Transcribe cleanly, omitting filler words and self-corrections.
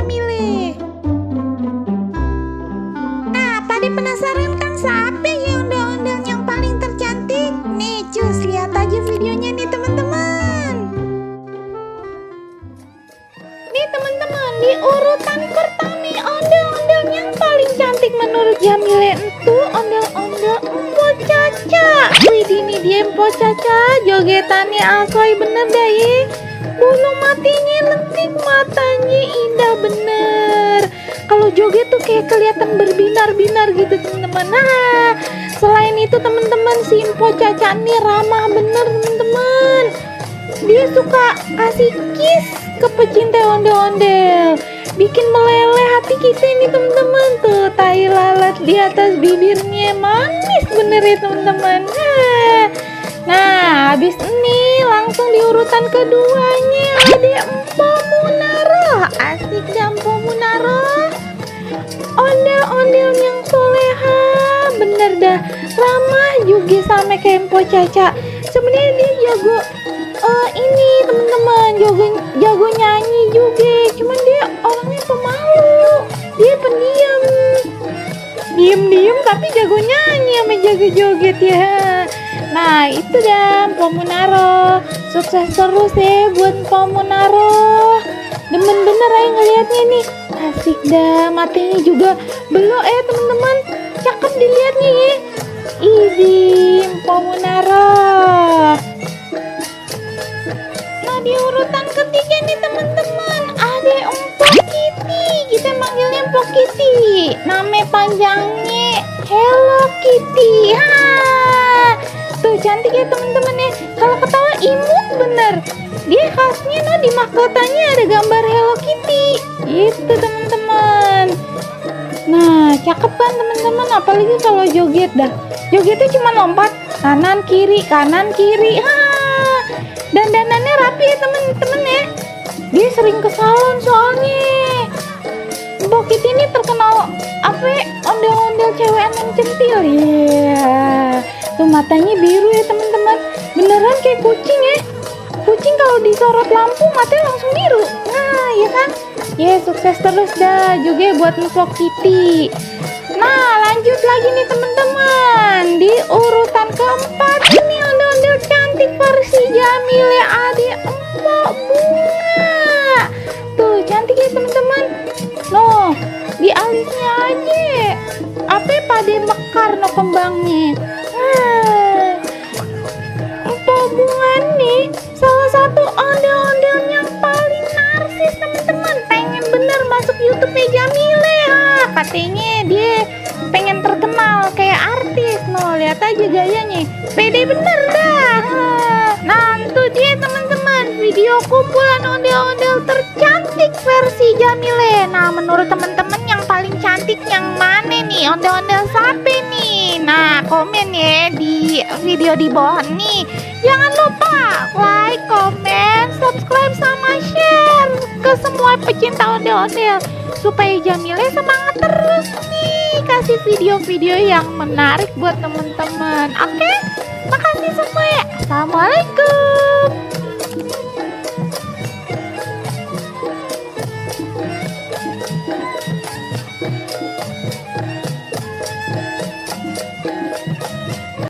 Jamile. Nah, pada penasaran kan siapa ya ondel-ondel yang paling tercantik? Nih, cus, lihat aja videonya nih teman-teman. Nih teman-teman, di urutan pertama nih ondel-ondel yang paling cantik menurut Jamile itu ondel-ondel Mpok Caca. Widih, nih dia Mpok Caca, jogetannya asoy bener dah ya. Bulu matinya lentik, matanya indah bener. Kalau joget tuh kayak kelihatan berbinar-binar gitu teman-teman. Nah, selain itu teman-teman, si Mpok Caca nih ramah bener teman-teman. Dia suka kasih kiss ke pecinta ondel-ondel, bikin meleleh hati kita ini teman-teman. Tuh tai lalat di atas bibirnya manis bener ya teman-teman. Nah, habis ini langsung di urutan keduanya ada Mpok Munaro. Asik dah Mpok Munaro, ondel-ondel yang soleha bener dah, ramah juga sama kayak Mpok Caca. Sebenarnya dia jago ini teman-teman, jago nyanyi juga, cuman dia orangnya pemalu, dia pendiam, diem tapi jago nyanyi sama jago joget ya. Nah itu dah Mpok Munaro, sukses terus ya buat Mpok Munaro. Demen bener aja ngeliatnya nih, asik dah, matanya juga belok ya teman-teman, cakep dilihatnya ya. Ini Mpok Munaro. Nah di urutan ketiga nih teman-teman ada Mpok Kitty, kita manggilnya Mpok Kitty, nama panjangnya Hello Kitty. Tuh cantik ya teman-teman ya, kalau ketawa imut bener. Dia khasnya di mahkotanya ada gambar Hello Kitty itu teman-teman. Nah cakep kan teman-teman, apalagi kalau joget dah, jogetnya cuma lompat kanan kiri. Dandanannya rapi ya teman-teman ya. Dia sering ke salon soalnya. Mpok Kitty ini terkenal ondel-ondel cewek yang centil ya. Tuh matanya biru ya teman-teman, beneran kayak kucing ya. Kucing kalau disorot lampu matanya langsung biru. Nah ya kan, ya sukses terus dah juga buat Mpok Kitty. Nah lanjut lagi nih teman-teman, di urutan keempat ini ondel-ondel cantik versi Jamile ada Mpok Bunga. Tuh cantik ya teman-teman. Loh di alisnya aja pada mekar kembangnya. Mpok Bunga nih salah satu ondel-ondel yang paling narsis teman-teman, pengen bener masuk YouTube-nya Jamile. Katanya dia pengen terkenal kayak artis. No, lihat aja gayanya, pede bener dah. Nah itu dia teman-teman, video kumpulan ondel-ondel tercantik versi Jamile. Nah menurut teman-teman yang paling cantik yang mana nih, ondel-ondel siapa nih? Nah komen ya di video di bawah nih. Jangan lupa like, komen, subscribe sama share ke semua pecinta ondel-ondel supaya Jamile semangat terus nih kasih video-video yang menarik buat teman-teman. Oke, makasih semua ya. Assalamualaikum.